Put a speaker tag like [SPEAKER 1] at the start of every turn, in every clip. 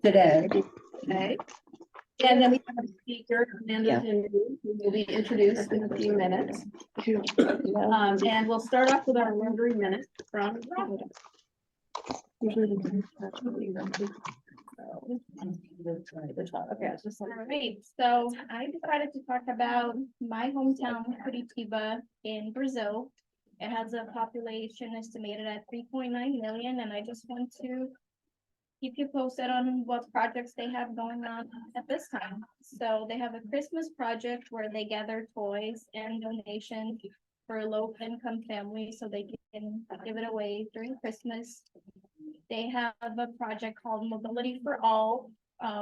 [SPEAKER 1] today.
[SPEAKER 2] Okay. And then we have a speaker, Amanda Janoo, who will be introduced in a few minutes. And we'll start off with our Rotary minute from Rob.
[SPEAKER 3] Okay, all right, so I decided to talk about my hometown, Curitiba in Brazil. It has a population estimated at 3.9 million, and I just want to keep you posted on what projects they have going on at this time. So they have a Christmas project where they gather toys and donations for low-income families so they can give it away during Christmas. They have a project called Mobility for All,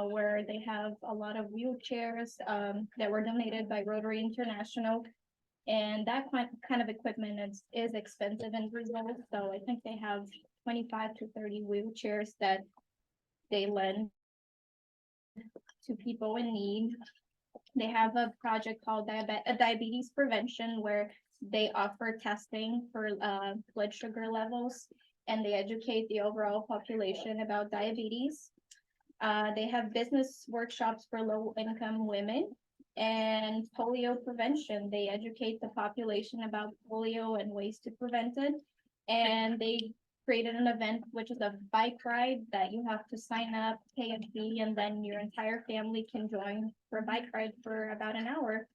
[SPEAKER 3] where they have a lot of wheelchairs that were donated by Rotary International. And that kind of equipment is expensive in Brazil. So I think they have 25 to 30 wheelchairs that they lend to people in need. They have a project called diabetes prevention, where they offer testing for blood sugar levels, and they educate the overall population about diabetes. They have business workshops for low-income women and polio prevention. They educate the population about polio and ways to prevent it. And they created an event, which is a bike ride that you have to sign up, pay a fee, and then your entire family can join for a bike ride for about an hour.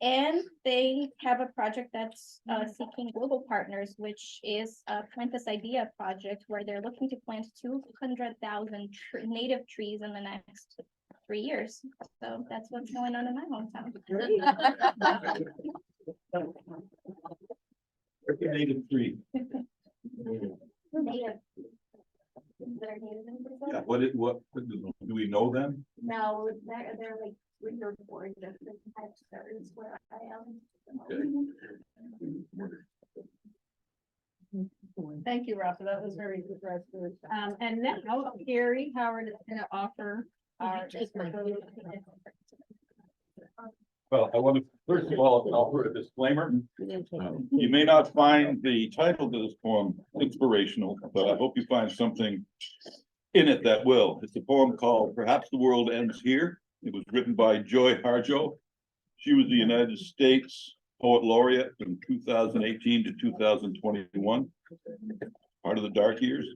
[SPEAKER 3] And they have a project that's seeking global partners, which is a Plant This Idea project, where they're looking to plant 200,000 native trees in the next 3 years. So that's what's going on in my hometown.
[SPEAKER 4] Native tree.
[SPEAKER 3] Native. They're native in Brazil?
[SPEAKER 4] Yeah, what do we know them?
[SPEAKER 3] No, they're like 3 or 4 different types of birds where I am.
[SPEAKER 2] Thank you, Rafa. That was very good. And now Gary Howard is going to offer our.
[SPEAKER 4] Well, I want to first of all offer a disclaimer. You may not find the title to this poem inspirational, but I hope you find something in it that will. It's a poem called Perhaps the World Ends Here. It was written by Joy Harjo. She was the United States Poet Laureate from 2018 to 2021, part of the dark years.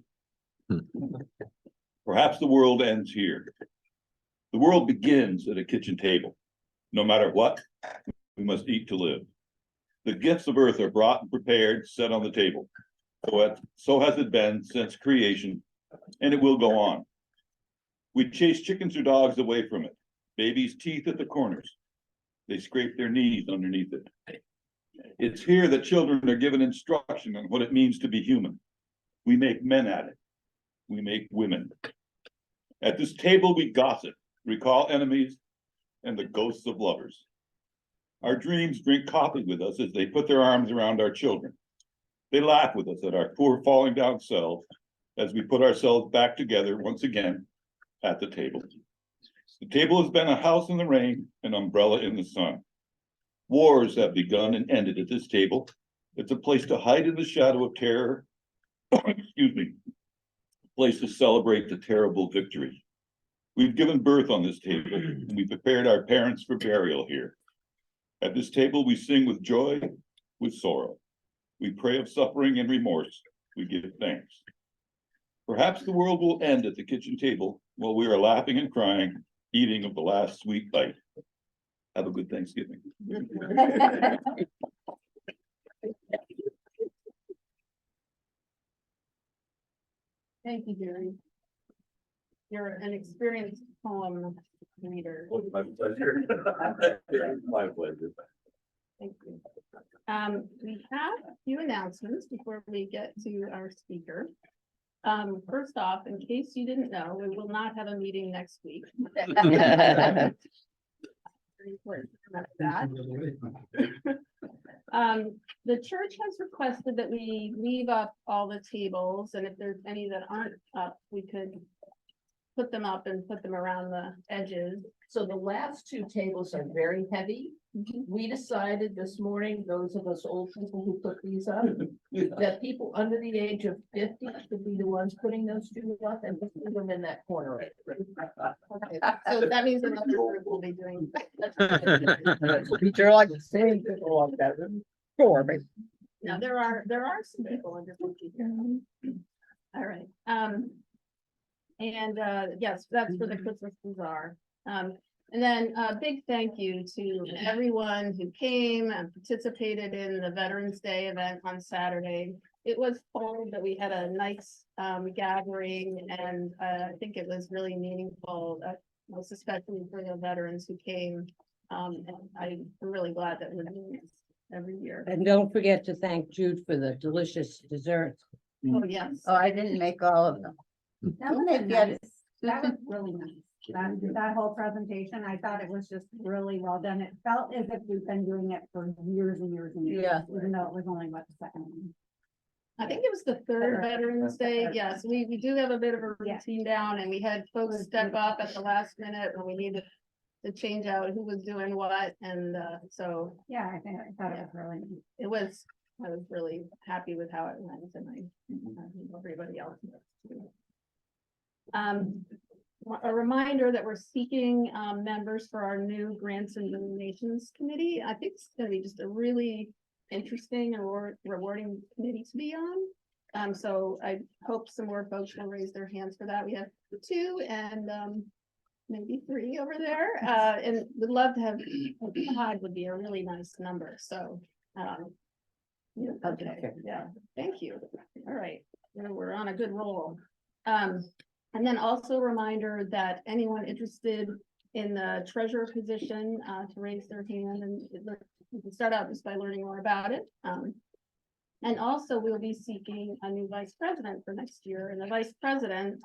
[SPEAKER 4] Perhaps the world ends here. The world begins at a kitchen table. No matter what, we must eat to live. The gifts of earth are brought and prepared, set on the table. So has it been since creation, and it will go on. We chase chickens or dogs away from it. Babies' teeth at the corners. They scrape their knees underneath it. It's here that children are given instruction on what it means to be human. We make men at it. We make women. At this table, we gossip, recall enemies, and the ghosts of lovers. Our dreams drink coffee with us as they put their arms around our children. They laugh with us at our poor falling down selves as we put ourselves back together once again at the table. The table has been a house in the rain, an umbrella in the sun. Wars have begun and ended at this table. It's a place to hide in the shadow of terror. Excuse me. A place to celebrate the terrible victory. We've given birth on this table, and we prepared our parents for burial here. At this table, we sing with joy, with sorrow. We pray of suffering and remorse. We give thanks. Perhaps the world will end at the kitchen table while we are laughing and crying, eating of the last sweet bite. Have a good Thanksgiving.
[SPEAKER 2] Thank you, Gary. You're an experienced poem reader.
[SPEAKER 4] My pleasure. My pleasure.
[SPEAKER 2] Thank you. We have a few announcements before we get to our speaker. First off, in case you didn't know, we will not have a meeting next week. The church has requested that we leave up all the tables, and if there's any that aren't up, we could put them up and put them around the edges.
[SPEAKER 1] So the last two tables are very heavy. We decided this morning, those of us old people who put these up, that people under the age of 50 should be the ones putting those two up and put them in that corner.
[SPEAKER 2] Okay, so that means another group will be doing.
[SPEAKER 5] You're like saying people like that. Sure, but
[SPEAKER 2] Now, there are some people under 50 here. All right, yes, that's for the Christmas bazaar. And then a big thank you to everyone who came and participated in the Veterans Day event on Saturday. It was cold, but we had a nice gathering, and I think it was really meaningful, most especially for the veterans who came. And I'm really glad that we're doing this every year.
[SPEAKER 5] and don't forget to thank Jude for the delicious desserts.
[SPEAKER 2] Oh, yes.
[SPEAKER 6] Oh, I didn't make all of them.
[SPEAKER 7] That was nice. That was really nice. That whole presentation, I thought it was just really well done. It felt as if we've been doing it for years and years and years.
[SPEAKER 6] Yeah.
[SPEAKER 7] Even though it was only what, the second one.
[SPEAKER 2] I think it was the third
[SPEAKER 7] Third.
[SPEAKER 2] Veterans Day. Yes, we do have a bit of a
[SPEAKER 7] Yeah.
[SPEAKER 2] routine down, and we had folks step up at the last minute when we needed to change out who was doing what, and so
[SPEAKER 7] Yeah, I thought it was really nice.
[SPEAKER 2] it was, I was really happy with how it went, and I think everybody else was too. A reminder that we're seeking members for our new Grants and Donations Committee. I think it's gonna be just a really interesting and rewarding committee to be on. So I hope some more folks will raise their hands for that. We have 2 and maybe 3 over there, and would love to have 5 would be a really nice number. So yeah, okay, yeah, thank you. All right, we're on a good roll. And then also a reminder that anyone interested in the treasurer position to raise their hand, and you can start out just by learning more about it. And also we'll be seeking a new vice president for next year, and the vice president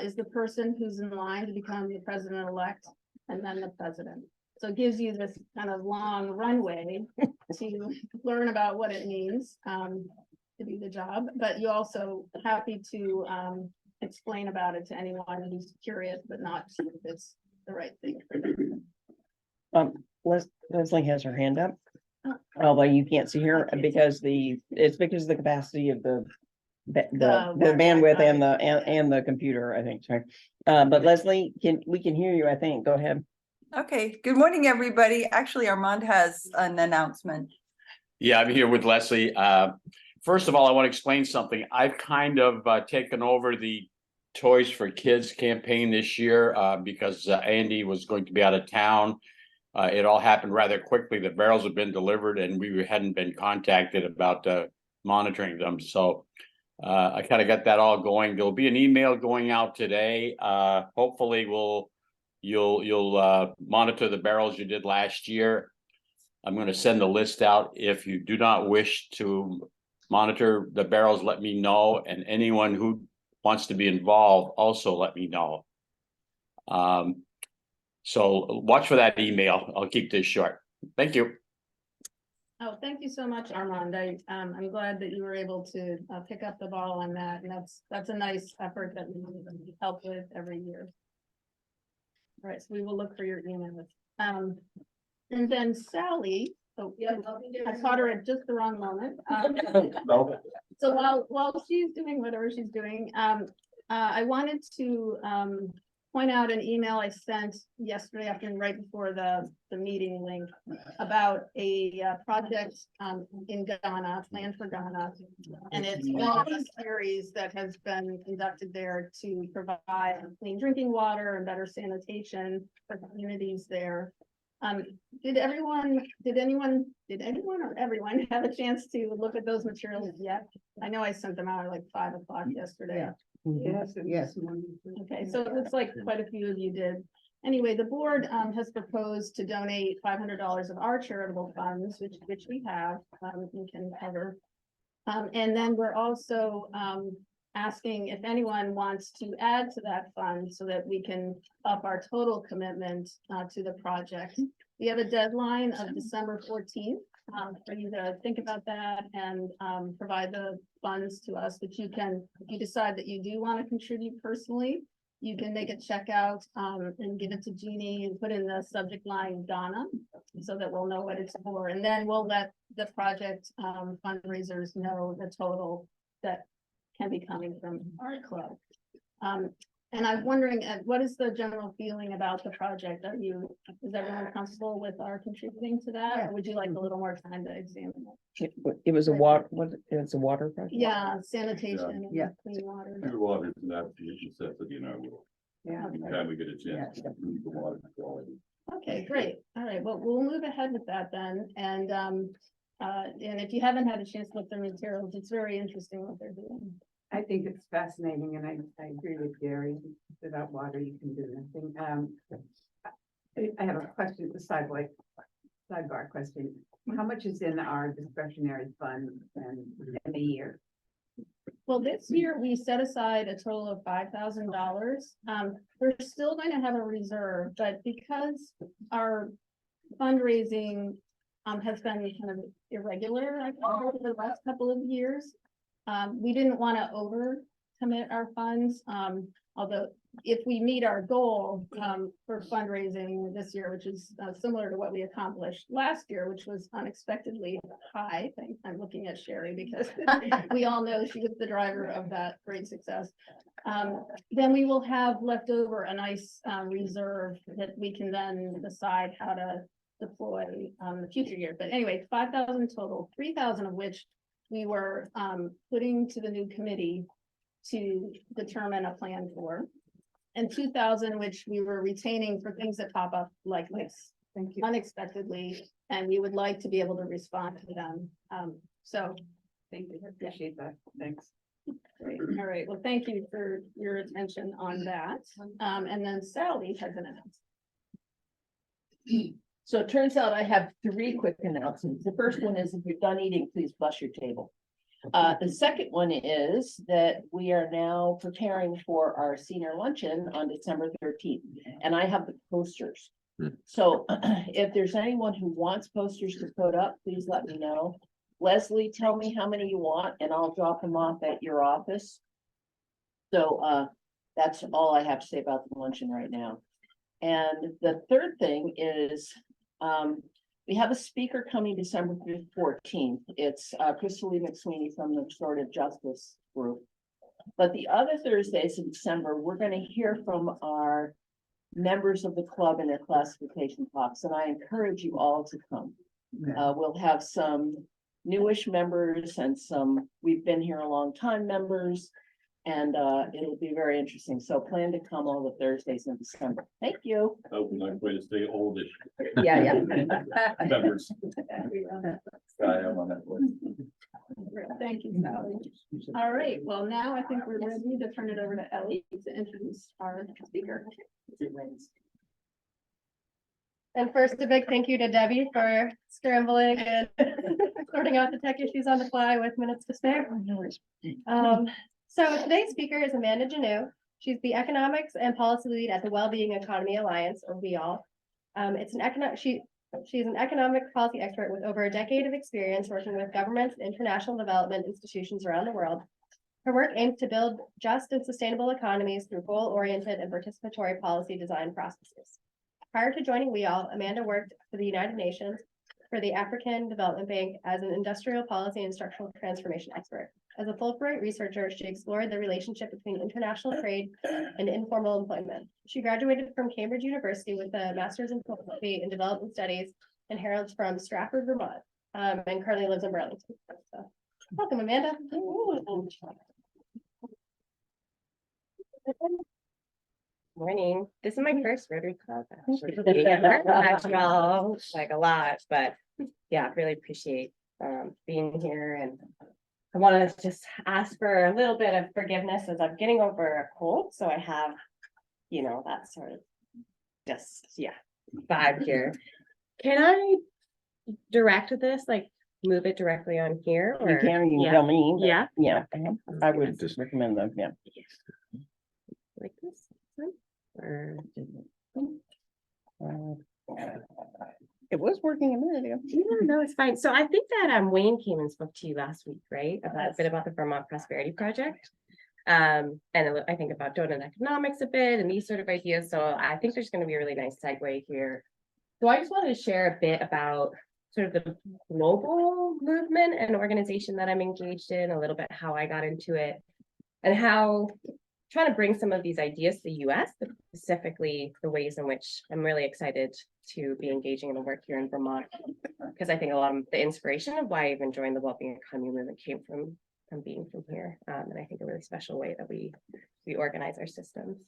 [SPEAKER 2] is the person who's in line to become the president-elect and then the president. So it gives you this kind of long runway to learn about what it means to do the job, but you also happy to explain about it to anyone who's curious, but not sure if it's the right thing for them.
[SPEAKER 5] Leslie has her hand up. Although you can't see her because it's because of the capacity of the bandwidth and the computer, I think, sorry. But Leslie, we can hear you, I think. Go ahead.
[SPEAKER 6] Okay, good morning, everybody. Actually, Armand has an announcement.
[SPEAKER 8] Yeah, I'm here with Leslie. First of all, I want to explain something. I've kind of taken over the Toys for Kids campaign this year because Andy was going to be out of town. It all happened rather quickly. The barrels have been delivered and we hadn't been contacted about monitoring them. So I kind of got that all going. There'll be an email going out today. Hopefully you'll monitor the barrels you did last year. I'm going to send the list out. If you do not wish to monitor the barrels, let me know, and anyone who wants to be involved also let me know. So watch for that email. I'll keep this short. Thank you.
[SPEAKER 2] Oh, thank you so much, Armand. I'm glad that you were able to pick up the ball on that, and that's a nice effort that we help with every year. All right, so we will look for your emails. And then Sally, oh yeah, I caught her at just the wrong moment. So while she's doing whatever she's doing, I wanted to point out an email I sent yesterday afternoon, right before the meeting link, about a project in Ghana, Plan for Ghana. And it's one of a series that has been conducted there to provide clean drinking water and better sanitation for communities there. Did anyone or everyone have a chance to look at those materials yet? I know I sent them out at like 5 o'clock yesterday.
[SPEAKER 5] Yeah.
[SPEAKER 6] Yes.
[SPEAKER 2] Okay, so it looks like quite a few of you did. Anyway, the board has proposed to donate $500 of our charitable funds, which we have, we can cover. And then we're also asking if anyone wants to add to that fund so that we can up our total commitment to the project. We have a deadline of December 14th for you to think about that and provide the funds to us, that you can, if you decide that you do want to contribute personally, you can make a checkout, and give it to Jeannie and put in the subject line Donna, so that we'll know what it's for, and then we'll let the project, fundraisers know the total that can be coming from our club. And I'm wondering, what is the general feeling about the project? Is everyone comfortable with our contributing to that? Or would you like a little more time to examine it?
[SPEAKER 5] It was a water, it's a water project?
[SPEAKER 2] Yeah, sanitation and
[SPEAKER 6] Yeah.
[SPEAKER 2] clean water.
[SPEAKER 4] Pure water is an absolute necessity in our world.
[SPEAKER 6] Yeah.
[SPEAKER 4] Anytime we get a chance to improve the water quality.
[SPEAKER 2] Okay, great. All right, well, we'll move ahead with that then. And if you haven't had a chance to look at the materials, it's very interesting what they're doing.
[SPEAKER 9] I think it's fascinating, and I agree with Gary, without water, you can do nothing. I have a question, a sidebar question. How much is in our discretionary fund and in a year?
[SPEAKER 2] Well, this year we set aside a total of $5,000. We're still going to have a reserve, but because our fundraising has been kind of irregular, I think, over the last couple of years, we didn't want to overcommit our funds. Although if we meet our goal for fundraising this year, which is similar to what we accomplished last year, which was unexpectedly high. I'm looking at Sherry because we all know she was the driver of that great success. Then we will have left over a nice reserve that we can then decide how to deploy the future year. But anyway, 5,000 total, 3,000 of which we were putting to the new committee to determine a plan for, and 2,000 which we were retaining for things that pop up like this.
[SPEAKER 9] Thank you.
[SPEAKER 2] Unexpectedly, and we would like to be able to respond to them. So,
[SPEAKER 9] Thank you. I appreciate that. Thanks.
[SPEAKER 2] great. All right, well, thank you for your attention on that. And then Sally has an announcement.
[SPEAKER 1] So it turns out I have 3 quick announcements. The first one is if you're done eating, please flush your table. The second one is that we are now preparing for our senior luncheon on December 13th, and I have the posters. So if there's anyone who wants posters to put up, please let me know. Leslie, tell me how many you want and I'll drop them off at your office. So that's all I have to say about the luncheon right now. And the third thing is we have a speaker coming December 14th. It's Crystal Lee McSweeney from the Restorative Justice Group. But the other Thursdays in December, we're going to hear from our members of the club in their classification talks, and I encourage you all to come. We'll have some newish members and some we've been here a long time members, and it'll be very interesting. So plan to come all the Thursdays in December. Thank you.
[SPEAKER 4] Hope we're not going to stay oldish.
[SPEAKER 1] Yeah.
[SPEAKER 4] Members. I am on that list.
[SPEAKER 2] Thank you, Sally. All right, well, now I think we're ready to turn it over to Ellie to introduce our speaker.
[SPEAKER 10] And first, a big thank you to Debbie for scrambling and sorting out the tech issues on the fly with minutes to spare. So today's speaker is Amanda Janoo. She's the economics and policy lead at the Wellbeing Economy Alliance, or WEAll. She's an economic policy expert with over a decade of experience working with governments and international development institutions around the world. Her work aims to build just and sustainable economies through goal-oriented and participatory policy design processes. Prior to joining WEAll, Amanda worked for the United Nations, for the African Development Bank as an industrial policy and structural transformation expert. As a Fulbright researcher, she explored the relationship between international trade and informal employment. She graduated from Cambridge University with a master's in philosophy and development studies and heralds from Stratford, Vermont, and currently lives in Burlington. So, welcome, Amanda.
[SPEAKER 11] Morning. This is my first Rotary Club. Actually, like a lot, but yeah, really appreciate being here. And I want to just ask for a little bit of forgiveness as I'm getting over a cold, so I have, that sort of just vibe here. Can I direct this, like move it directly on here? Or
[SPEAKER 5] You can tell me. but
[SPEAKER 11] Yeah.
[SPEAKER 5] Yeah, I would just recommend them, yeah.
[SPEAKER 11] Like this? Or
[SPEAKER 5] It was working a minute ago.
[SPEAKER 11] no, it's fine. So I think that Wayne came and spoke to you last week, right? About a bit about the Vermont Prosperity Project. And I think about donut economics a bit and these sort of ideas. So I think there's going to be a really nice segue here. So I just wanted to share a bit about sort of the global movement and organization that I'm engaged in, a little bit how I got into it, and how trying to bring some of these ideas to the US, but specifically the ways in which I'm really excited to be engaging in the work here in Vermont, because I think a lot of the inspiration of why I even joined the Wellbeing Economy movement came from being from here. And I think a really special way that we organize our systems.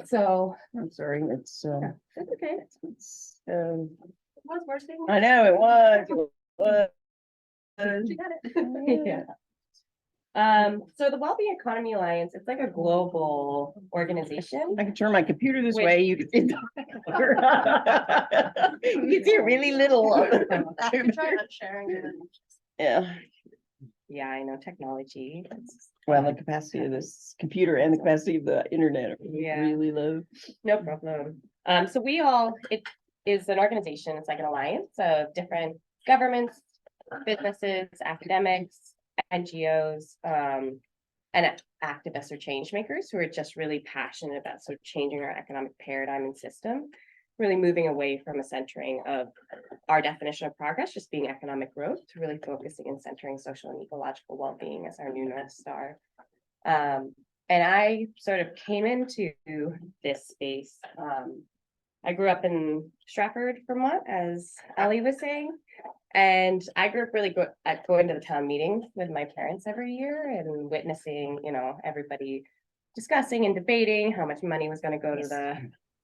[SPEAKER 11] So
[SPEAKER 5] I'm sorry, it's,
[SPEAKER 11] that's okay.
[SPEAKER 5] it's,
[SPEAKER 11] It was worse than
[SPEAKER 5] I know it was.
[SPEAKER 11] you got it. Yeah. So the Wellbeing Economy Alliance, it's like a global organization.
[SPEAKER 5] I can turn my computer this
[SPEAKER 11] Which-
[SPEAKER 5] way, you can see. You can see it really little.
[SPEAKER 11] I can try not sharing it.
[SPEAKER 5] Yeah,
[SPEAKER 11] Yeah, I know technology.
[SPEAKER 5] well, the capacity of this computer and the capacity of the internet are
[SPEAKER 11] Yeah.
[SPEAKER 5] really low.
[SPEAKER 11] No problem. So WEAll, it is an organization, it's like an alliance of different governments, businesses, academics, NGOs, and activists or change makers who are just really passionate about sort of changing our economic paradigm and system, really moving away from a centering of our definition of progress, just being economic growth, to really focusing and centering social and ecological well-being as our new North Star. And I sort of came into this space. I grew up in Stratford, Vermont, as Ellie was saying. And I grew up really going to the town meeting with my parents every year and witnessing, you know, everybody discussing and debating how much money was going to go to the.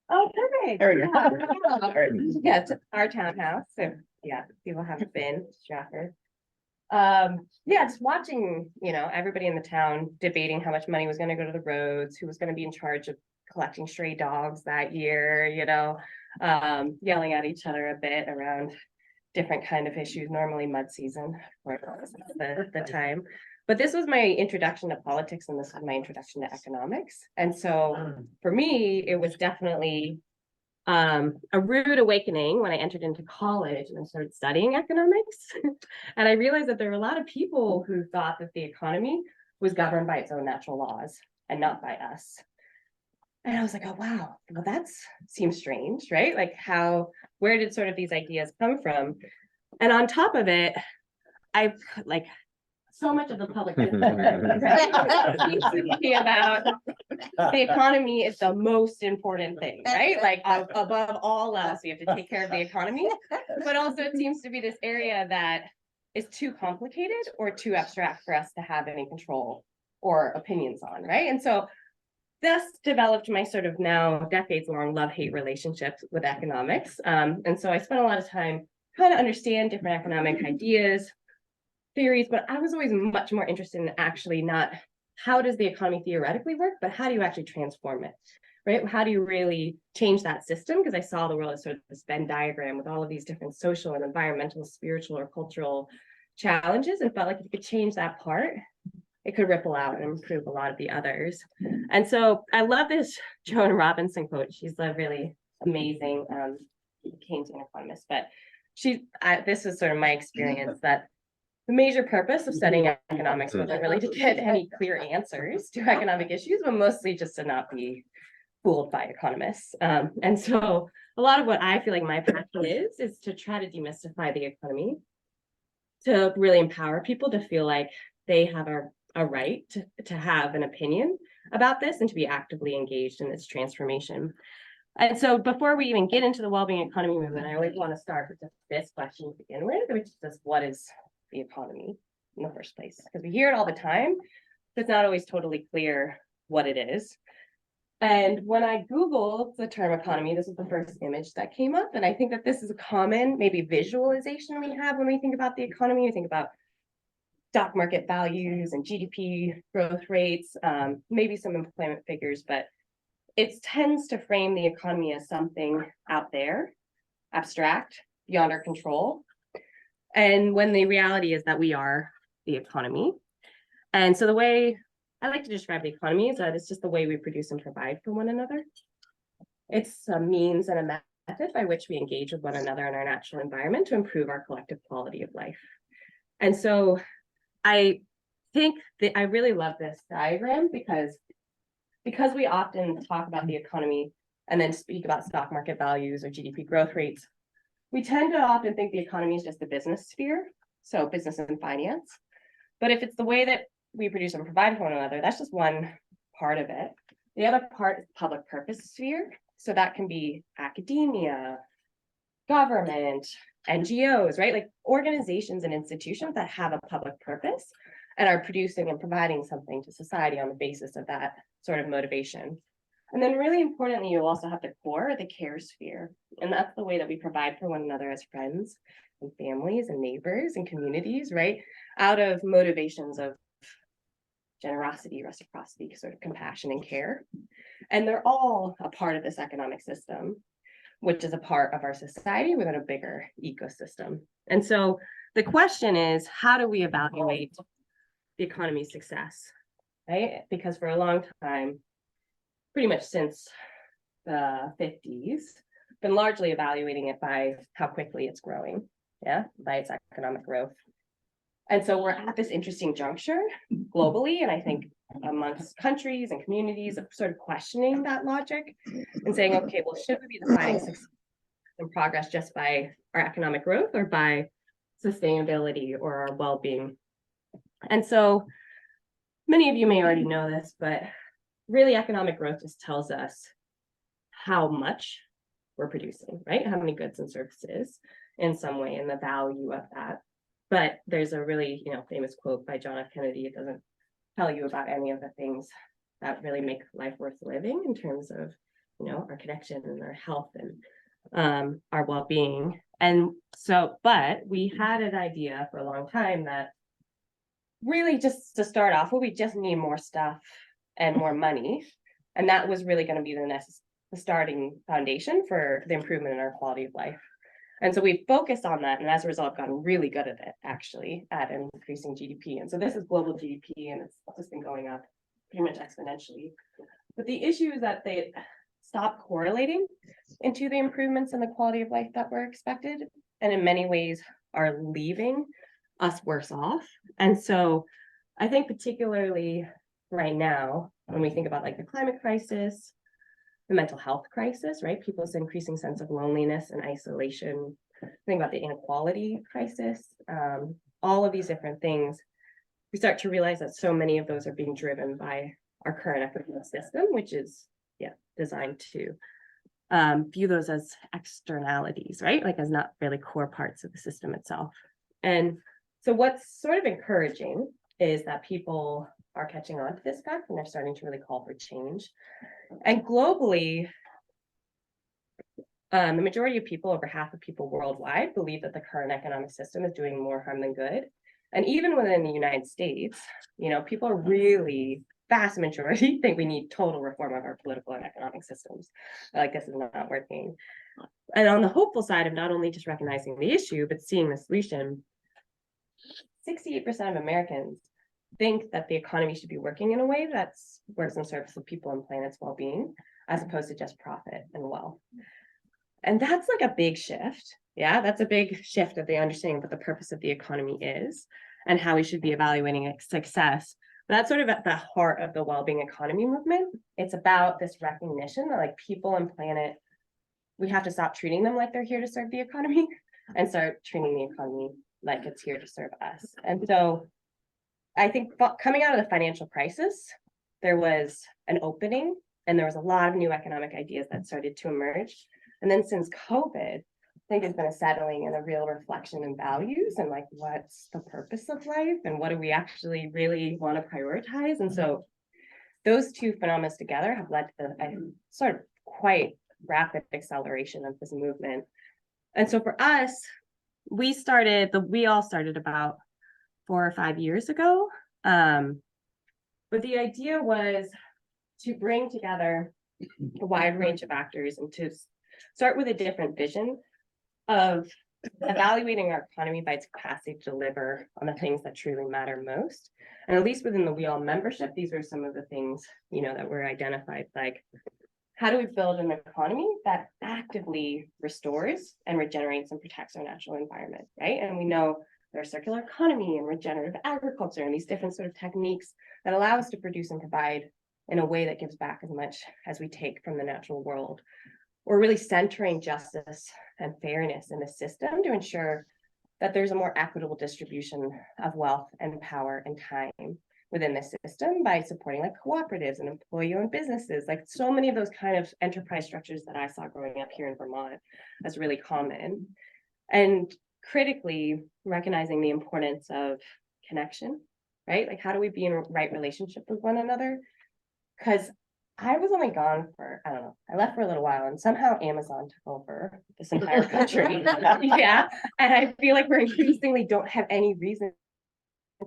[SPEAKER 11] Oh, perfect.
[SPEAKER 5] There we go.
[SPEAKER 11] Yeah, to our townhouse. So yeah, people haven't been to Stratford. Yeah, just watching, you know, everybody in the town debating how much money was going to go to the roads, who was going to be in charge of collecting stray dogs that year, you know, yelling at each other a bit around different kind of issues, normally mud season, or the time. But this was my introduction to politics, and this was my introduction to economics. And so for me, it was definitely a rude awakening when I entered into college and I started studying economics. And I realized that there were a lot of people who thought that the economy was governed by its own natural laws and not by us. And I was like, oh, wow, well, that seems strange, right? Like where did sort of these ideas come from? And on top of it, I like so much of the public seems to be about the economy is the most important thing, right? Like above all else, we have to take care of the economy. But also it seems to be this area that is too complicated or too abstract for us to have any control or opinions on, right? And so this developed my sort of now decades-long love-hate relationship with economics. And so I spent a lot of time trying to understand different economic ideas, theories, but I was always much more interested in actually not how does the economy theoretically work, but how do you actually transform it, right? How do you really change that system? Because I saw the world as sort of this Venn diagram with all of these different social and environmental, spiritual or cultural challenges, and felt like if you could change that part, it could ripple out and improve a lot of the others. And so I love this Joan Robinson quote. She's a really amazing Keynesian economist, but this is sort of my experience that the major purpose of studying economics wasn't really to get any clear answers to economic issues, but mostly just to not be fooled by economists. And so a lot of what I feel like my passion is to try to demystify the economy, to really empower people to feel like they have a right to have an opinion about this and to be actively engaged in this transformation. And so before we even get into the Wellbeing Economy movement, I always want to start with just this question to begin with, which is just what is the economy in the first place? Because we hear it all the time, but it's not always totally clear what it is. And when I Googled the term economy, this was the first image that came up. And I think that this is a common maybe visualization we have when we think about the economy. We think about stock market values and GDP growth rates, maybe some employment figures, but it tends to frame the economy as something out there, abstract, beyond our control. And when the reality is that we are the economy. And so the way I like to describe the economy is that it's just the way we produce and provide for one another. It's a means and a method by which we engage with one another in our natural environment to improve our collective quality of life. And so I think that I really love this diagram because we often talk about the economy and then speak about stock market values or GDP growth rates. We tend to often think the economy is just the business sphere, so business and finance. But if it's the way that we produce and provide for one another, that's just one part of it. The other part is public purpose sphere. So that can be academia, government, NGOs, right? Like organizations and institutions that have a public purpose and are producing and providing something to society on the basis of that sort of motivation. And then really importantly, you also have the core, the care sphere. And that's the way that we provide for one another as friends and families and neighbors and communities, right? Out of motivations of generosity, reciprocity, sort of compassion and care. And they're all a part of this economic system, which is a part of our society within a bigger ecosystem. And so the question is, how do we evaluate the economy's success, right? Because for a long time, pretty much since the 50s, been largely evaluating it by how quickly it's growing, yeah, by its economic growth. And so we're at this interesting juncture globally, and I think amongst countries and communities of sort of questioning that logic and saying, okay, well, should we be defining success and progress just by our economic growth or by sustainability or our well-being? And so many of you may already know this, but really economic growth just tells us how much we're producing, right? How many goods and services in some way and the value of that. But there's a really, famous quote by John F. Kennedy. It doesn't tell you about any of the things that really make life worth living in terms of, our connection and our health and our well-being. And so, but we had an idea for a long time that really just to start off, well, we just need more stuff and more money. And that was really going to be the starting foundation for the improvement in our quality of life. And so we focused on that, and as a result, gotten really good at it, actually, at increasing GDP. And so this is global GDP, and it's just been going up pretty much exponentially. But the issue is that they stopped correlating into the improvements in the quality of life that were expected, and in many ways are leaving us worse off. And so I think particularly right now, when we think about like the climate crisis, the mental health crisis, right? People's increasing sense of loneliness and isolation. Think about the inequality crisis, all of these different things. We start to realize that so many of those are being driven by our current economic system, which is designed to view those as externalities, right? Like as not really core parts of the system itself. And so what's sort of encouraging is that people are catching on to this fact and they're starting to really call for change. And globally, the majority of people, over half of people worldwide, believe that the current economic system is doing more harm than good. And even within the United States, people are really, vast majority think we need total reform of our political and economic systems. Like this is not working. And on the hopeful side of not only just recognizing the issue, but seeing the solution, 68% of Americans think that the economy should be working in a way that's works in service of people and planet's well-being, as opposed to just profit and wealth. And that's like a big shift. Yeah, that's a big shift of the understanding of what the purpose of the economy is and how we should be evaluating its success. But that's sort of at the heart of the well-being economy movement. It's about this recognition that like people and planet, we have to stop treating them like they're here to serve the economy and start treating the economy like it's here to serve us. And so I think coming out of the financial crisis, there was an opening and there was a lot of new economic ideas that started to emerge. And then since COVID, I think there's been a settling and a real reflection in values and like, what's the purpose of life and what do we actually really want to prioritize? And so those two phenomena together have led to a sort of quite rapid acceleration of this movement. And so for us, WEAll started about 4 or 5 years ago. But the idea was to bring together a wide range of actors and to start with a different vision of evaluating our economy by its capacity to deliver on the things that truly matter most. And at least within the WEAll membership, these are some of the things, that were identified, like how do we build an economy that actively restores and regenerates and protects our natural environment, right? And we know there's circular economy and regenerative agriculture and these different sort of techniques that allow us to produce and provide in a way that gives back as much as we take from the natural world. We're really centering justice and fairness in the system to ensure that there's a more equitable distribution of wealth and power and time within the system by supporting like cooperatives and employee-owned businesses, like so many of those kind of enterprise structures that I saw growing up here in Vermont as really common. And critically recognizing the importance of connection, right? Like how do we be in right relationship with one another? Because I was only gone for, I don't know, I left for a little while and somehow Amazon took over this entire country. Yeah. And I feel like we're increasingly don't have any reason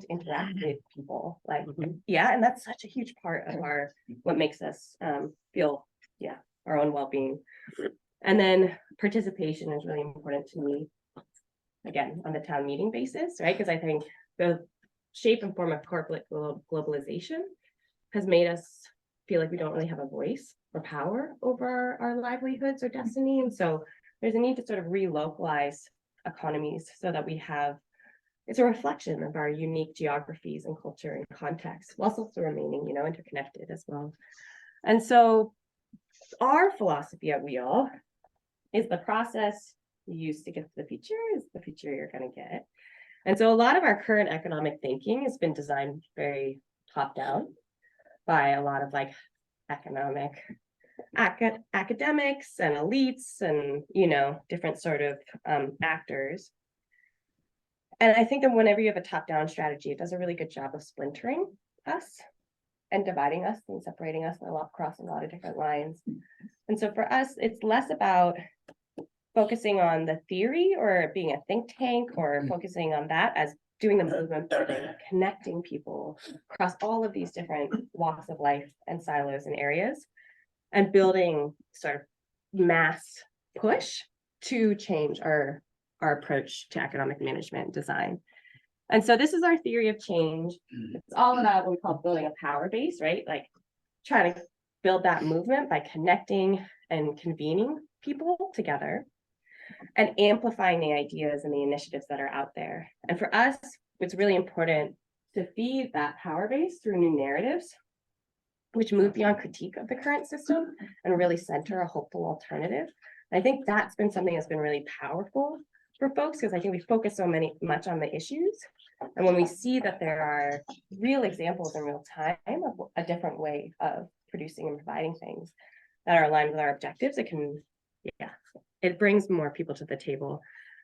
[SPEAKER 11] to interact with people. Like, yeah, and that's such a huge part of what makes us feel, yeah, our own well-being. And then participation is really important to me, again, on the town meeting basis, right? Because I think the shape and form of corporate globalization has made us feel like we don't really have a voice or power over our livelihoods or destiny. And so there's a need to sort of relocalize economies so that we have, it's a reflection of our unique geographies and culture and context, whilst also remaining, interconnected as well. And so our philosophy at WEAll is the process you use to get to the future is the future you're going to get. And so a lot of our current economic thinking has been designed very top down by a lot of like economic academics and elites and, different sort of actors. And I think that whenever you have a top-down strategy, it does a really good job of splintering us and dividing us and separating us across a lot of different lines. And so for us, it's less about focusing on the theory or being a think tank or focusing on that as doing the movement, connecting people across all of these different walks of life and silos and areas, and building sort of mass push to change our approach to economic management design. And so this is our theory of change. It's all about what we call building a power base, right? Like trying to build that movement by connecting and convening people together and amplifying the ideas and the initiatives that are out there. And for us, it's really important to feed that power base through new narratives, which move beyond critique of the current system and really center a hopeful alternative. And I think that's been something that's been really powerful for folks, because I think we focus so much on the issues. And when we see that there are real examples in real time of a different way of producing and providing things that are aligned with our objectives, it brings more people to the table.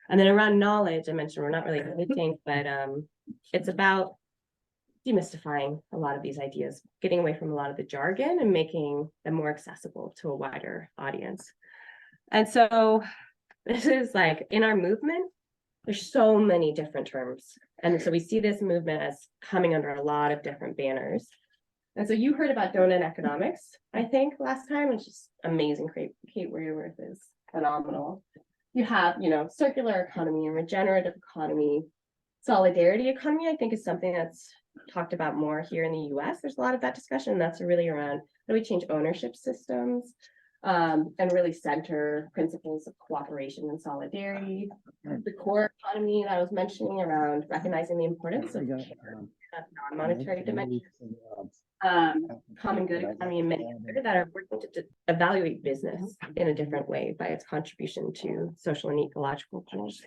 [SPEAKER 11] And then around knowledge, I mentioned we're not really a think tank, but it's about demystifying a lot of these ideas, getting away from a lot of the jargon and making them more accessible to a wider audience. And so this is like in our movement, there's so many different terms. And so we see this movement as coming under a lot of different banners. And so you heard about donut economics, I think, last time, which is amazing. Kate Whereworth is phenomenal. You have, circular economy and regenerative economy. Solidarity economy, I think, is something that's talked about more here in the US. There's a lot of that discussion. That's really around how do we change ownership systems and really center principles of cooperation and solidarity. The core economy that I was mentioning around recognizing the importance of non-monetary dimensions. Common good economy and many other that are working to evaluate business in a different way by its contribution to social and ecological goals.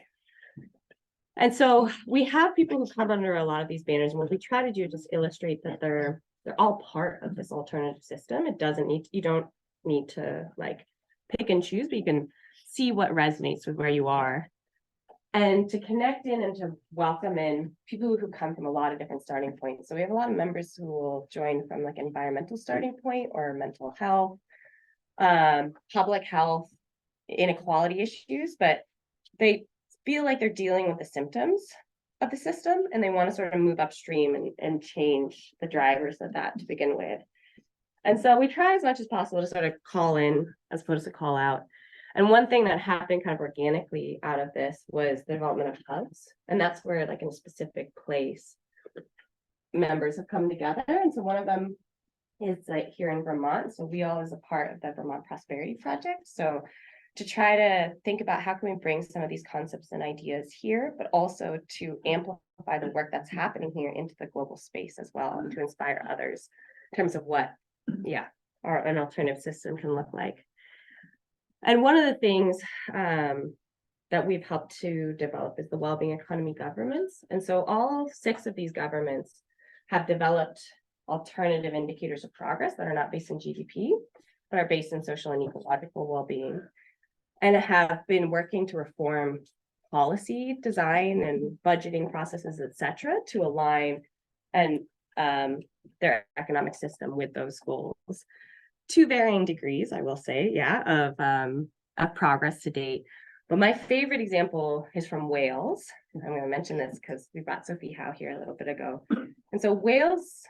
[SPEAKER 11] And so we have people who come under a lot of these banners, and what we try to do is just illustrate that they're all part of this alternative system. You don't need to like pick and choose, but you can see what resonates with where you are. And to connect in and to welcome in people who come from a lot of different starting points. So we have a lot of members who will join from like environmental starting point or mental health, public health, inequality issues, but they feel like they're dealing with the symptoms of the system and they want to sort of move upstream and change the drivers of that to begin with. And so we try as much as possible to sort of call in as opposed to call out. And one thing that happened kind of organically out of this was the development of hubs. And that's where, like in a specific place, members have come together. And so one of them is like here in Vermont. So WEAll is a part of the Vermont Prosperity Project. So to try to think about how can we bring some of these concepts and ideas here, but also to amplify the work that's happening here into the global space as well, and to inspire others in terms of what, an alternative system can look like. And one of the things that we've helped to develop is the Wellbeing Economy governments. And so all 6 of these governments have developed alternative indicators of progress that are not based in GDP, but are based in social and ecological well-being, and have been working to reform policy design and budgeting processes, et cetera, to align and their economic system with those goals to varying degrees, I will say, of progress to date. But my favorite example is from Wales. I'm going to mention this because we brought Sophie Howe here a little bit ago. And so Wales,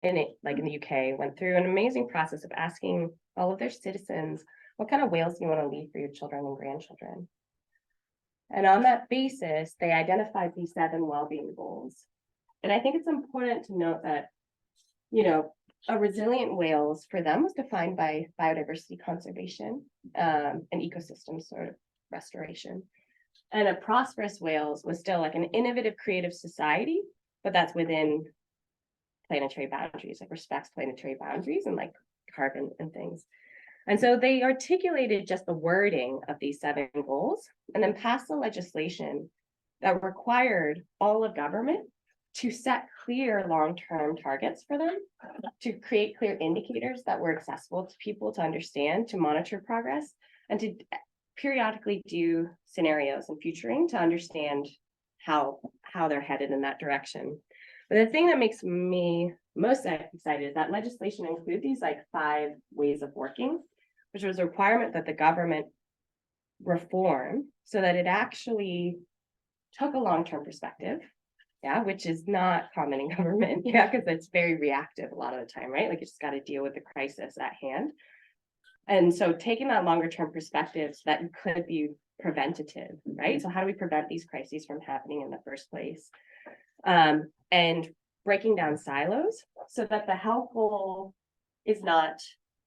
[SPEAKER 11] in the UK, went through an amazing process of asking all of their citizens, what kind of Wales do you want to leave for your children and grandchildren? And on that basis, they identified these 7 well-being goals. And I think it's important to note that, a resilient Wales for them was defined by biodiversity conservation and ecosystem sort of restoration. And a prosperous Wales was still like an innovative, creative society, but that's within planetary boundaries, like respects planetary boundaries and like carbon and things. And so they articulated just the wording of these 7 goals and then passed the legislation that required all of government to set clear long-term targets for them, to create clear indicators that were accessible to people to understand, to monitor progress, and to periodically do scenarios and futuring to understand how they're headed in that direction. But the thing that makes me most excited is that legislation includes these 5 ways of working, which was a requirement that the government reform so that it actually took a long-term perspective, which is not common in government, because it's very reactive a lot of the time, right? Like you just got to deal with the crisis at hand. And so taking that longer term perspective so that could be preventative, right? So how do we prevent these crises from happening in the first place? And breaking down silos so that the health goal is not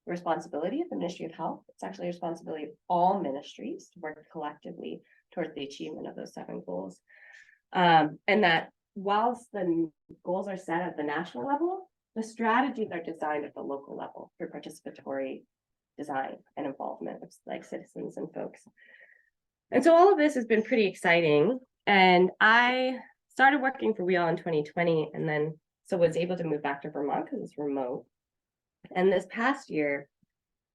[SPEAKER 11] the responsibility of the Ministry of Health. It's actually a responsibility of all ministries to work collectively towards the achievement of those 7 goals. And that whilst the goals are set at the national level, the strategies are designed at the local level for participatory design and involvement of citizens and folks. And so all of this has been pretty exciting. And I started working for WEAll in 2020 and then was able to move back to Vermont because it's remote. And this past year,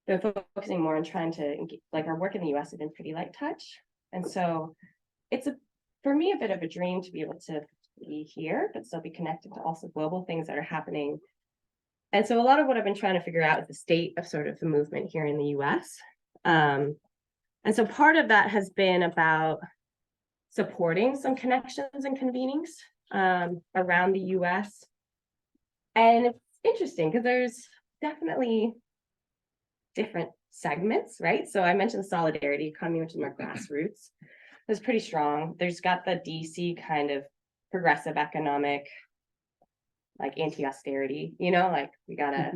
[SPEAKER 11] been focusing more on trying to our work in the US has been pretty light touch. And so it's for me a bit of a dream to be able to be here, but still be connected to also global things that are happening. And so a lot of what I've been trying to figure out is the state of sort of the movement here in the US. And so part of that has been about supporting some connections and convenings around the US. And it's interesting because there's definitely different segments, right? So I mentioned the solidarity economy, which is more grassroots. It's pretty strong. There's got the DC kind of progressive economic, anti-austerity, we gotta,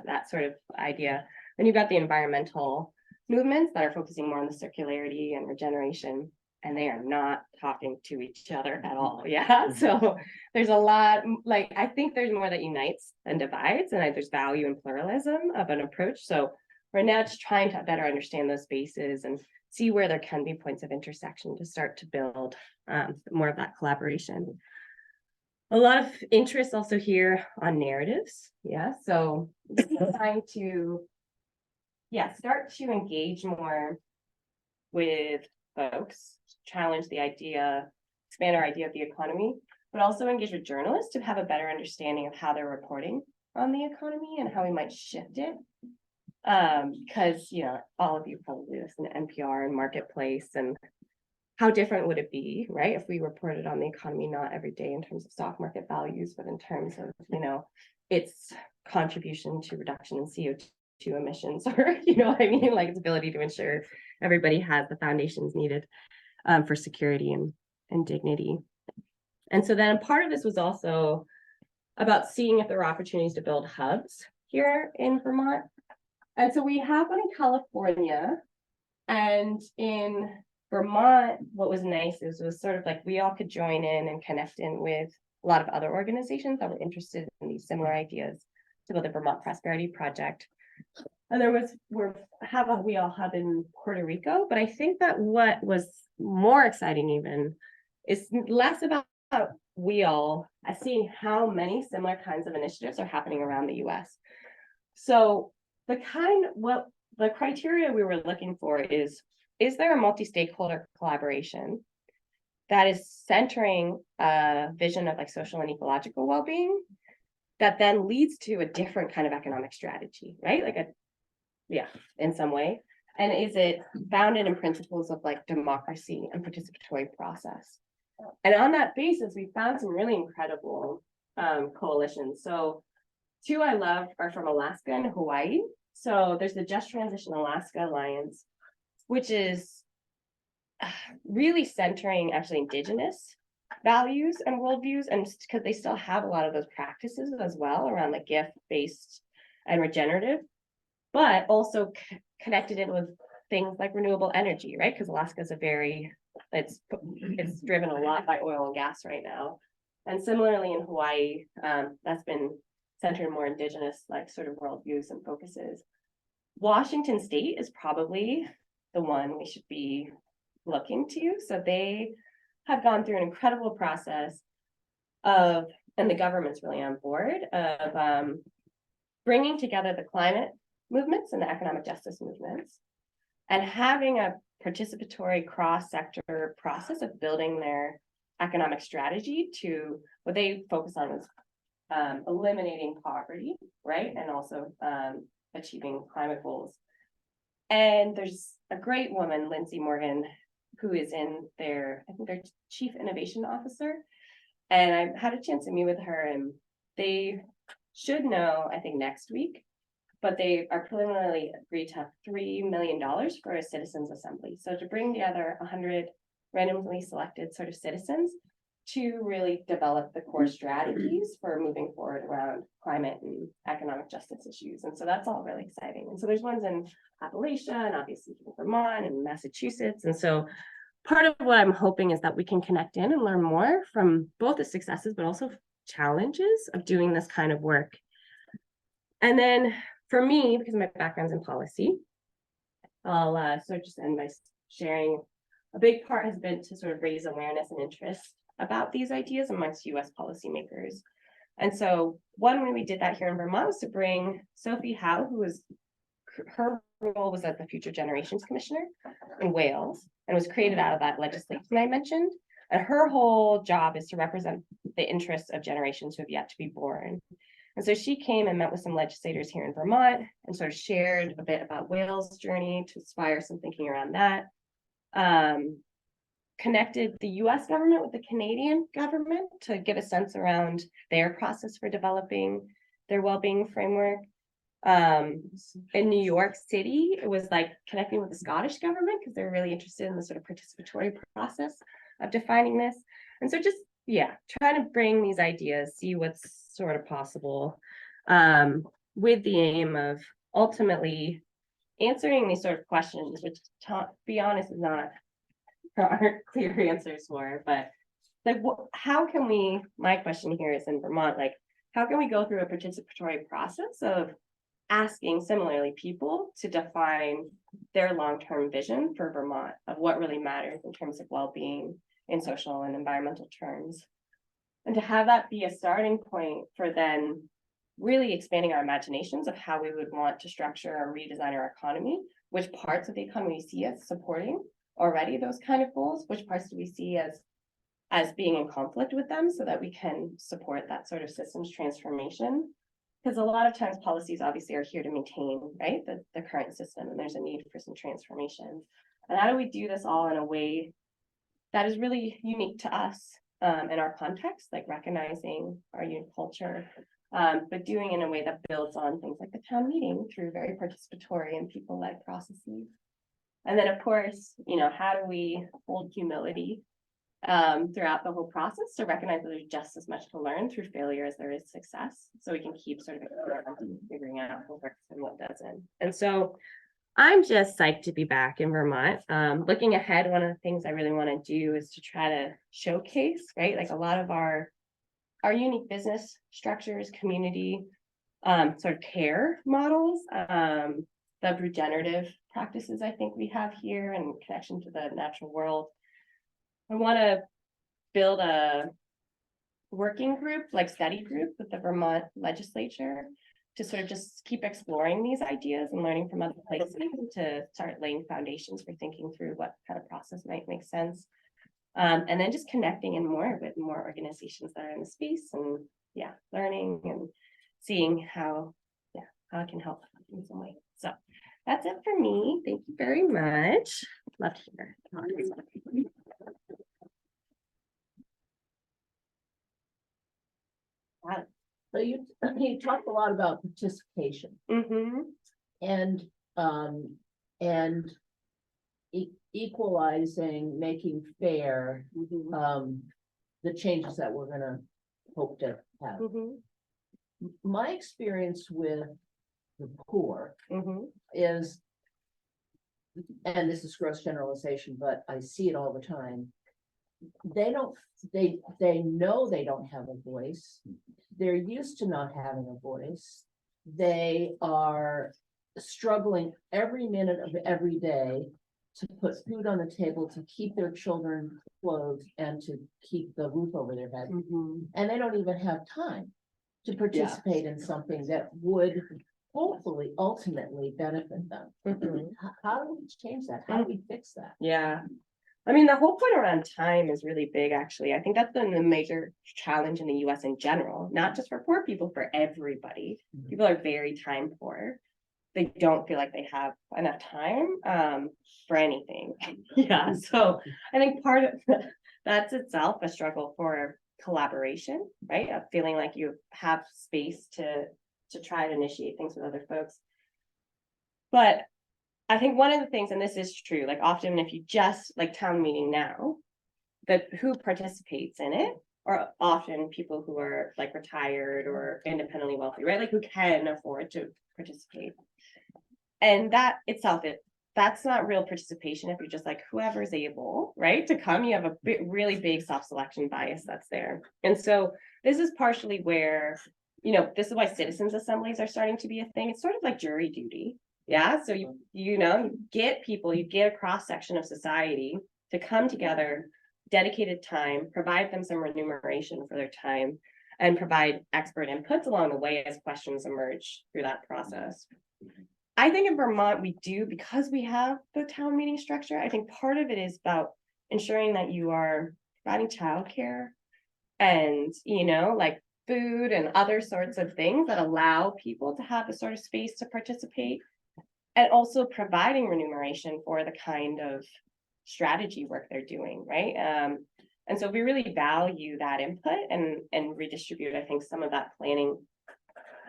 [SPEAKER 11] that sort of idea. Then you've got the environmental movements that are focusing more on the circularity and regeneration, and they are not talking to each other at all. So there's a lot, I think there's more that unites than divides, and there's value in pluralism of an approach. So we're now just trying to better understand those spaces and see where there can be points of intersection to start to build more of that collaboration. A lot of interest also here on narratives. So trying to start to engage more with folks, challenge the idea, expand our idea of the economy, but also engage with journalists to have a better understanding of how they're reporting on the economy and how we might shift it. Because all of you probably listen to NPR and Marketplace, and how different would it be, right, if we reported on the economy not every day in terms of stock market values, but in terms of its contribution to reduction in CO2 emissions, or its ability to ensure everybody has the foundations needed for security and dignity. And so then part of this was also about seeing if there were opportunities to build hubs here in Vermont. And so we have one in California And in Vermont, what was nice is it was sort of like we all could join in and connect in with a lot of other organizations that were interested in these similar ideas to build the Vermont Prosperity Project. And we all hub in Puerto Rico, but I think that what was more exciting even is less about WEAll as seeing how many similar kinds of initiatives are happening around the US. So the criteria we were looking for is there a multi-stakeholder collaboration that is centering a vision of like social and ecological well-being that then leads to a different kind of economic strategy, right? In some way. And is it founded in principles of like democracy and participatory process? And on that basis, we found some really incredible coalitions. So two I love are from Alaska and Hawaii. So there's the Just Transition Alaska Alliance, which is really centering actually indigenous values and worldviews, and because they still have a lot of those practices as well around like gift-based and regenerative, but also connected in with things like renewable energy, right? Because Alaska is it's driven a lot by oil and gas right now. And similarly in Hawaii, that's been centered more indigenous like sort of worldviews and focuses. Washington State is probably the one we should be looking to. So they have gone through an incredible process and the government's really on board, of bringing together the climate movements and the economic justice movements and having a participatory cross-sector process of building their economic strategy to what they focus on is eliminating poverty, right? And also achieving climate goals. And there's a great woman, Lindsay Morgan, who is in their chief innovation officer. And I had a chance to meet with her, and they should know, I think next week, but they are preliminarily agreed to have $3 million for a citizens assembly. So to bring together 100 randomly selected sort of citizens to really develop the core strategies for moving forward around climate and economic justice issues. And so that's all really exciting. And so there's ones in Appalachia and obviously Vermont and Massachusetts. And so part of what I'm hoping is that we can connect in and learn more from both the successes, but also challenges of doing this kind of work. And then for me, because my background's in policy, I'll sort of just end by sharing a big part has been to sort of raise awareness and interest about these ideas amongst US policymakers. And so one way we did that here in Vermont was to bring Sophie Howe, her role was as the Future Generations Commissioner in Wales, and was created out of that legislation I mentioned. And her whole job is to represent the interests of generations who have yet to be born. And so she came and met with some legislators here in Vermont and sort of shared a bit about WEAll's journey to inspire some thinking around that. Connected the US government with the Canadian government to get a sense around their process for developing their well-being framework. In New York City, it was like connecting with the Scottish government because they're really interested in the sort of participatory process of defining this. And so just, trying to bring these ideas, see what's sort of possible, with the aim of ultimately answering these sort of questions, which to be honest is not aren't clear answers for, but like how can we, my question here is in Vermont, like how can we go through a participatory process of asking similarly people to define their long-term vision for Vermont of what really matters in terms of well-being in social and environmental terms, and to have that be a starting point for then really expanding our imaginations of how we would want to structure or redesign our economy, which parts of the economy we see as supporting already those kind of goals, which parts do we see as being in conflict with them so that we can support that sort of systems transformation. Because a lot of times policies obviously are here to maintain, right, the current system, and there's a need for some transformation. And how do we do this all in a way that is really unique to us in our context, like recognizing our unique culture, but doing it in a way that builds on things like the town meeting through very participatory and people-led processes. And then, of course, how do we hold humility throughout the whole process to recognize that there's just as much to learn through failure as there is success, so we can keep sort of figuring out what works and what doesn't. And so I'm just psyched to be back in Vermont. Looking ahead, one of the things I really want to do is to try to showcase, right? Like a lot of our unique business structures, community, sort of care models, the regenerative practices I think we have here and connection to the natural world. I want to build a working group, like study group with the Vermont legislature to sort of just keep exploring these ideas and learning from other places to start laying foundations for thinking through what kind of process might make sense. And then just connecting in more with more organizations that are in the space and yeah, learning and seeing how I can help in some way. So that's it for me. Thank you very much. Love to hear.
[SPEAKER 1] So you talked a lot about participation
[SPEAKER 11] Mm-hmm.
[SPEAKER 1] and equalizing, making fair, the changes that we're gonna hope to have.
[SPEAKER 11] Mm-hmm.
[SPEAKER 1] My experience with the poor
[SPEAKER 11] Mm-hmm.
[SPEAKER 1] is, and this is gross generalization, but I see it all the time. They know they don't have a voice. They're used to not having a voice. They are struggling every minute of every day to put food on the table, to keep their children clothed, and to keep the roof over their head.
[SPEAKER 11] Mm-hmm.
[SPEAKER 1] And they don't even have time to participate in something that would hopefully ultimately benefit them.
[SPEAKER 11] Mm-hmm.
[SPEAKER 1] How do we change that? How do we fix that?
[SPEAKER 11] Yeah. I mean, the whole point around time is really big, actually. I think that's been the major challenge in the US in general, not just for poor people, for everybody. People are very time poor. They don't feel like they have enough time for anything. Yeah. So I think part of that's itself a struggle for collaboration, right? Of feeling like you have space to try to initiate things with other folks. But I think one of the things, and this is true, like often if you just like town meeting now, that who participates in it are often people who are like retired or independently wealthy, right? Like who can afford to participate. And that itself, that's not real participation if you're just like whoever's able, right, to come. You have a really big self-selection bias that's there. And so this is partially where, this is why citizens assemblies are starting to be a thing. It's sort of like jury duty. Yeah. So you get people, you get a cross section of society to come together, dedicated time, provide them some remuneration for their time, and provide expert inputs along the way as questions emerge through that process. I think in Vermont, we do, because we have the town meeting structure, I think part of it is about ensuring that you are providing childcare and, like food and other sorts of things that allow people to have the sort of space to participate, and also providing remuneration for the kind of strategy work they're doing, right? And so we really value that input and redistribute, I think, some of that planning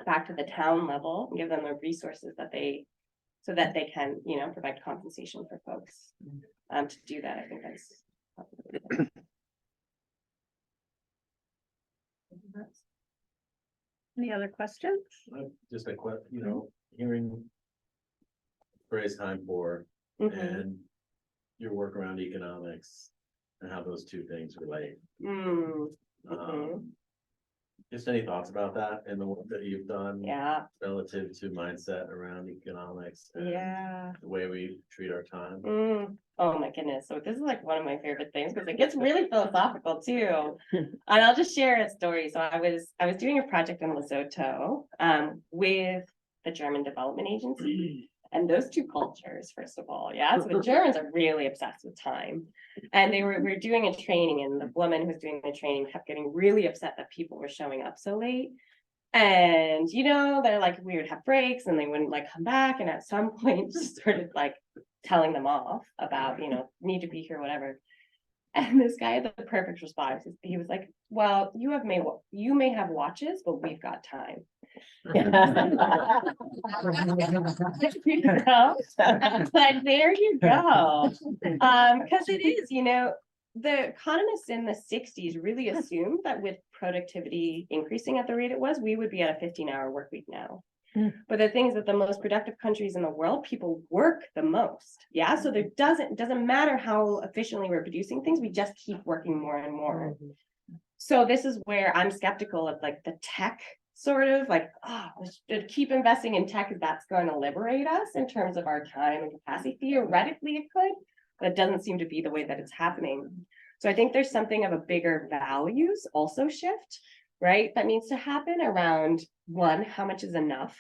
[SPEAKER 11] back to the town level and give them the resources so that they can, provide compensation for folks to do that. I think that's
[SPEAKER 2] Any other questions?
[SPEAKER 12] Just a question, hearing phrase time for and your work around economics and how those two things relate. Just any thoughts about that and the work that you've done?
[SPEAKER 11] Yeah.
[SPEAKER 12] Relative to mindset around economics. And the way we treat our time.
[SPEAKER 11] Oh my goodness. So this is like one of my favorite things because it gets really philosophical too. And I'll just share a story. So I was doing a project in Lesotho with the German Development Agency. And those two cultures, first of all, yeah. So the Germans are really obsessed with time. And we were doing a training, and the woman who was doing the training kept getting really upset that people were showing up so late. And they're like, we would have breaks and they wouldn't like come back. And at some point just started like telling them off about, need to be here, whatever. And this guy had the perfect response. He was like, well, you may have watches, but we've got time. But there you go. Because it is, the economists in the 60s really assumed that with productivity increasing at the rate it was, we would be at a 15-hour work week now. But the thing is that the most productive countries in the world, people work the most. Yeah, so there doesn't matter how efficiently we're producing things, we just keep working more and more. So this is where I'm skeptical of like the tech sort of like, oh, we should keep investing in tech, that's going to liberate us in terms of our time and capacity. Theoretically, it could, but it doesn't seem to be the way that it's happening. So I think there's something of a bigger values also shift, right? That needs to happen around one, how much is enough?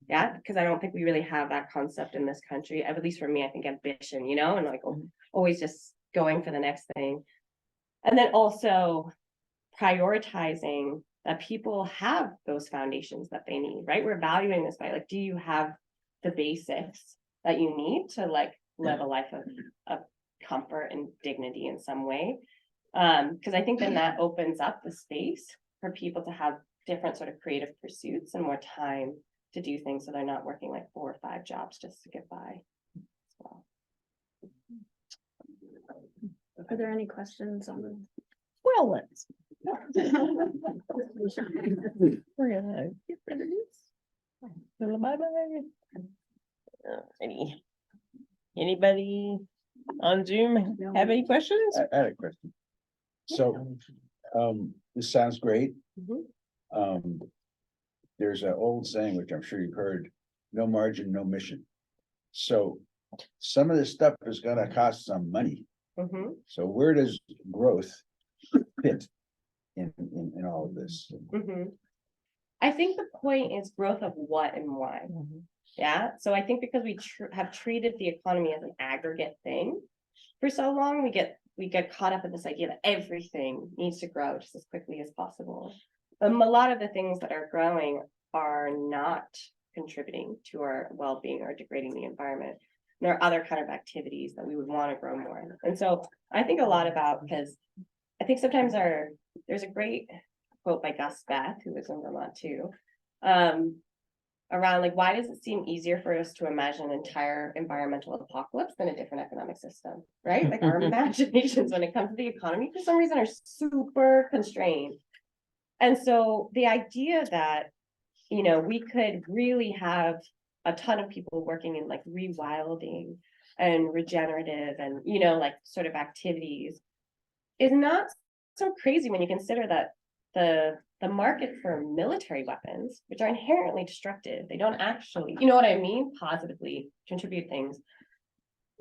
[SPEAKER 11] Yeah, because I don't think we really have that concept in this country. At least for me, I think ambition, you know, and like always just going for the next thing. And then also prioritizing that people have those foundations that they need, right? We're valuing this by like, do you have the basics that you need to like live a life of comfort and dignity in some way? Because I think then that opens up the space for people to have different sort of creative pursuits and more time to do things so they're not working like 4 or 5 jobs just to get by. So.
[SPEAKER 2] Are there any questions on the?
[SPEAKER 5] Well, let's. We're gonna get rid of this. Bye-bye. Anybody on Zoom have any questions?
[SPEAKER 13] I had a question. So, this sounds great. There's an old saying, which I'm sure you've heard, no margin, no mission. So some of this stuff is gonna cost some money. So where does growth fit in all of this?
[SPEAKER 11] I think the point is growth of what and why. Yeah, so I think because we have treated the economy as an aggregate thing for so long, we get caught up in this idea that everything needs to grow just as quickly as possible. A lot of the things that are growing are not contributing to our well-being or degrading the environment. There are other kind of activities that we would want to grow more. And so I think a lot about, because I think sometimes there's a great quote by Gus Beth, who was in Vermont too, around like, why does it seem easier for us to imagine an entire environmental apocalypse than a different economic system, right? Like our imaginations when it comes to the economy for some reason are super constrained. And so the idea that, you know, we could really have a ton of people working in like rewilding and regenerative and, you know, like sort of activities is not so crazy when you consider that the market for military weapons, which are inherently destructive, they don't actually, you know what I mean, positively contribute things,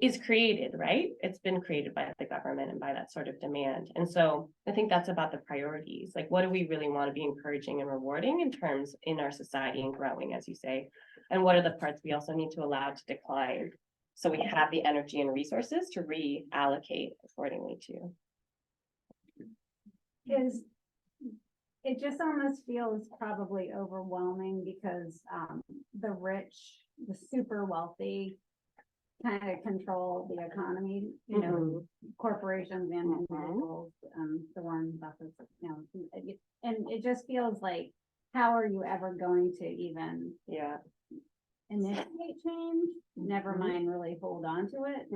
[SPEAKER 11] is created, right? It's been created by the government and by that sort of demand. And so I think that's about the priorities. Like, what do we really want to be encouraging and rewarding in terms in our society and growing, as you say? And what are the parts we also need to allow to decline so we have the energy and resources to reallocate accordingly to?
[SPEAKER 7] It just almost feels probably overwhelming because the rich, the super wealthy kind of control the economy, you know, corporations and individuals, the Warren Buffett's, you know, and it just feels like, how are you ever going to even initiate change? Never mind really hold on to it,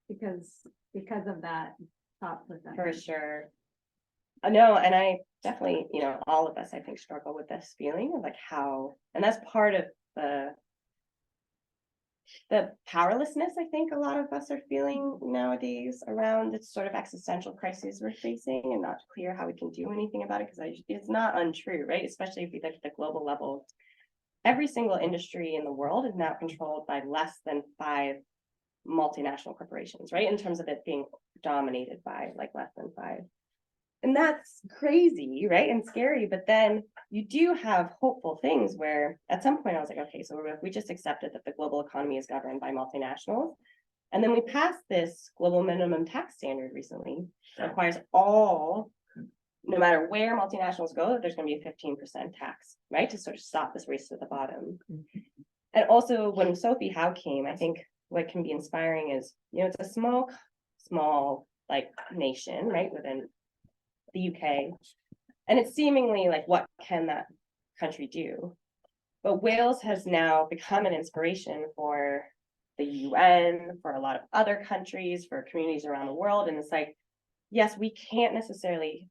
[SPEAKER 7] because of that top percent.
[SPEAKER 11] For sure. No, and I definitely, you know, all of us, I think, struggle with this feeling of like how, and that's part of the powerlessness I think a lot of us are feeling nowadays around this sort of existential crisis we're facing, and not clear how we can do anything about it, because it's not untrue, right? Especially if we look at the global level. Every single industry in the world is now controlled by less than 5 multinational corporations, right? In terms of it being dominated by like less than 5. And that's crazy, right? And scary. But then you do have hopeful things where at some point I was like, okay, so if we just accepted that the global economy is governed by multinationals, and then we passed this global minimum tax standard recently that requires all, no matter where multinationals go, there's going to be a 15% tax, right? To sort of stop this race to the bottom. And also when Sophie Howe came, I think what can be inspiring is, you know, it's a small like nation, right? Within the UK, and it's seemingly like, what can that country do? But Wales has now become an inspiration for the UN, for a lot of other countries, for communities around the world. And it's like, yes, we can't necessarily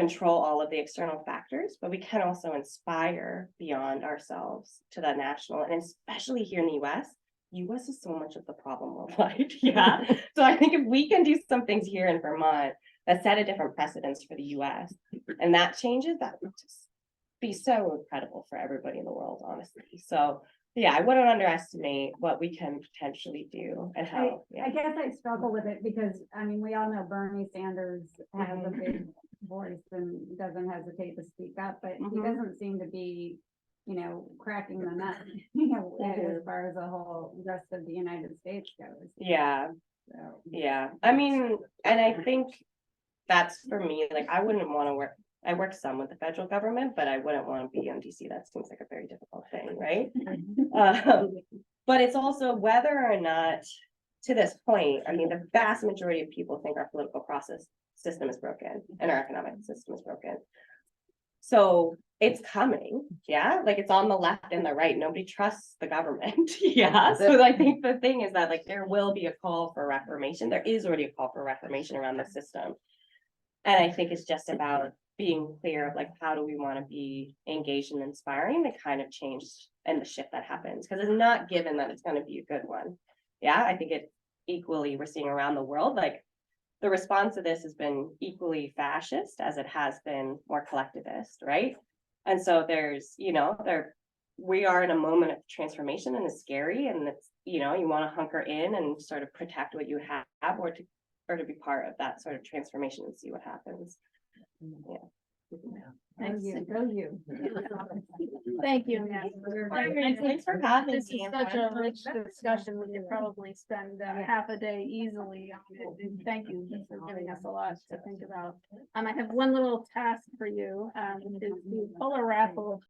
[SPEAKER 11] control all of the external factors, but we can also inspire beyond ourselves to the national, and especially here in the US is so much of the problem worldwide. Yeah. So I think if we can do some things here in Vermont that set a different precedence for the US, and that changes, that would just be so incredible for everybody in the world, honestly. So yeah, I wouldn't underestimate what we can potentially do and how.
[SPEAKER 7] I guess I struggle with it because, I mean, we all know Bernie Sanders has a big voice and doesn't hesitate to speak up, but he doesn't seem to be, you know, cracking the nut, you know, as far as the whole rest of the United States goes.
[SPEAKER 11] Yeah,
[SPEAKER 7] So,
[SPEAKER 11] yeah. I mean, and I think that's for me, like, I wouldn't want to work. I work some with the federal government, but I wouldn't want to be on DC. That seems like a very difficult thing, right? But it's also whether or not, to this point, I mean, the vast majority of people think our political process system is broken and our economic system is broken. So it's coming, yeah, like it's on the left and the right. Nobody trusts the government. Yeah. So I think the thing is that like there will be a call for reformation. There is already a call for reformation around the system. And I think it's just about being clear of like how do we want to be engaged and inspiring the kind of change and the shift that happens, because it's not given that it's going to be a good one. Yeah, I think it equally we're seeing around the world, like the response to this has been equally fascist as it has been more collectivist, right? And so there's, you know, we are in a moment of transformation and it's scary, and it's, you know, you want to hunker in and sort of protect what you have or to be part of that sort of transformation and see what happens. Yeah.
[SPEAKER 7] thank you, go you.
[SPEAKER 2] Thank you.
[SPEAKER 11] Thanks for having
[SPEAKER 2] This is
[SPEAKER 11] me.
[SPEAKER 2] such a rich discussion. We could probably spend half a day easily on it. And thank you for giving us a lot to think about. I have one little task for you, is the polar raffle